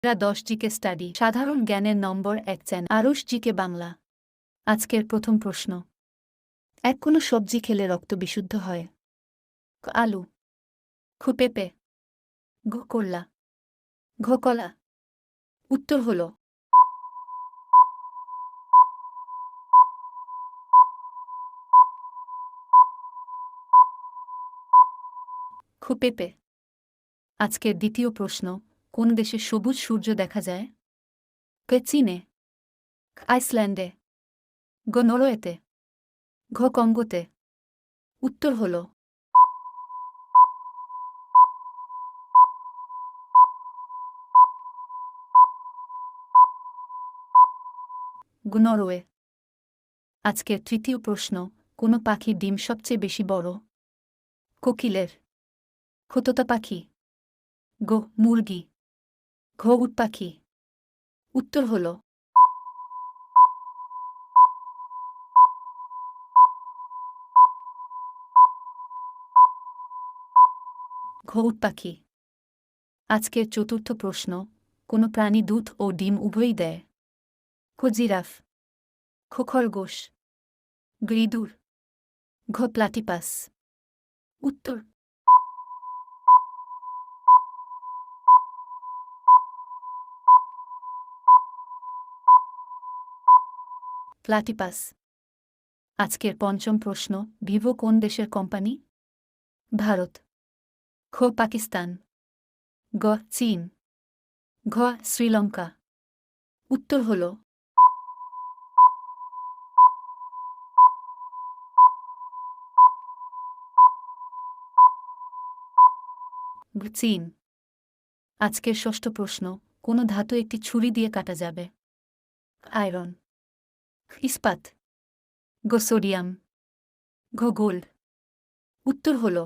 10 GK study সাধারণ জ্ঞানের নম্বর 1 channel Aarush GK Bangla. আজকের প্রথম প্রশ্ন। কোনো সবজি খেলে রক্ত বিশুদ্ধ হয়? ক আলু, খ পেঁপে, ঘ করলা, ঘ কলা। উত্তর হল খ পেঁপে। আজকের দ্বিতীয় প্রশ্ন। কোন দেশে সবুজ সূর্য দেখা যায়? ক চীনে, খ আইসল্যান্ডে, গ নরওয়েতে, ঘ কঙ্গোতে। উত্তর হল গ নরওয়ে। আজকের তৃতীয় প্রশ্ন। কোন পাখির ডিম সবচেয়ে বেশি বড়? কোকিলের, খ তোতা পাখি, গ মুরগি, ঘ উট পাখি। উত্তর হল ঘ উট পাখি। আজকের চতুর্থ প্রশ্ন। কোন প্রাণী দুধ ও ডিম উভয়ই দেয়? খ জিরাফ, খ খরগোশ, গ ইঁদুর, ঘ প্লাটিপাস। উত্তর প্লাটিপাস। আজকের পঞ্চম প্রশ্ন। ভিভো কোন দেশের কোম্পানি? ভারত, খ পাকিস্তান, গ চীন, ঘ শ্রীলঙ্কা। উত্তর হল চীন। আজকের ষষ্ঠ প্রশ্ন। কোন ধাতু একটি ছুরি দিয়ে কাটা যাবে? আয়রন, ইস্পাত, গ সোডিয়াম, ঘ গোল্ড। উত্তর হল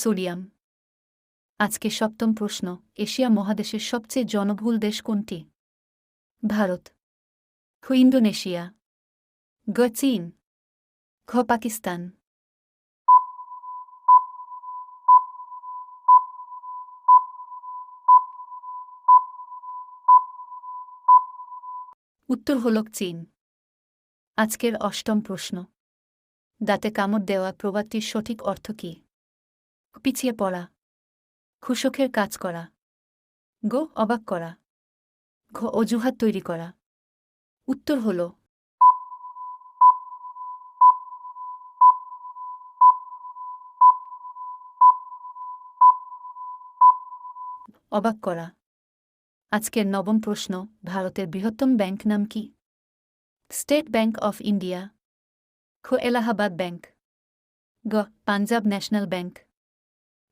সোডিয়াম। আজকে সপ্তম প্রশ্ন। এশিয়া মহাদেশের সবচেয়ে জনবহুল দেশ কোনটি? ভারত, খ ইন্দোনেশিয়া, গ চীন, ঘ পাকিস্তান। উত্তর হল চীন। আজকের অষ্টম প্রশ্ন। দাঁতে কামড় দেওয়া প্রবাদটির সঠিক অর্থ কী? পিছিয়ে পড়া, খুশকের কাজ করা, গ অবাক করা, ঘ অজুহাত তৈরি করা। উত্তর হল অবাক করা। আজকের নবম প্রশ্ন। ভারতের বৃহত্তম ব্যাংক নাম কি? স্টেট ব্যাংক অফ ইন্ডিয়া, খ এলাহাবাদ ব্যাংক, গ পাঞ্জাব ন্যাশনাল ব্যাংক,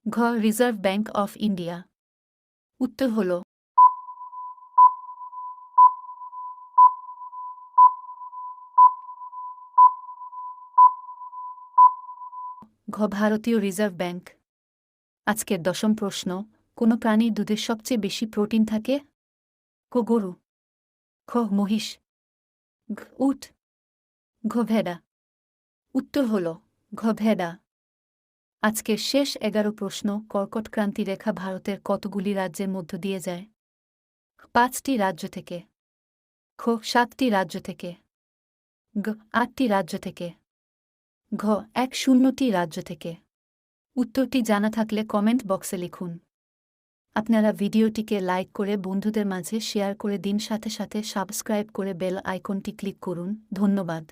ঘ রিজার্ভ ব্যাংক অফ ইন্ডিয়া। উত্তর হল ঘ ভারতীয় রিজার্ভ ব্যাংক। আজকের দশম প্রশ্ন। কোন প্রাণীর দুধে সবচেয়ে বেশি প্রোটিন থাকে? ক গরু, খ মহিষ, ঘ উট, ঘ ভেড়া। উত্তর হল ঘ ভেড়া। আজকের শেষ 11 প্রশ্ন। কর্কট ক্রান্তি রেখা ভারতের কতগুলি রাজ্যের মধ্য দিয়ে যায়? 5টি রাজ্য থেকে, খ 7টি রাজ্য থেকে, গ 8টি রাজ্য থেকে, ঘ 10টি রাজ্য থেকে। উত্তরটি জানা থাকলে কমেন্ট বক্সে লিখুন। আপনারা ভিডিওটিকে লাইক করে বন্ধুদের মাঝে শেয়ার করে দিন, সাথে সাথে সাবস্ক্রাইব করে বেল আইকনটি ক্লিক করুন। ধন্যবাদ।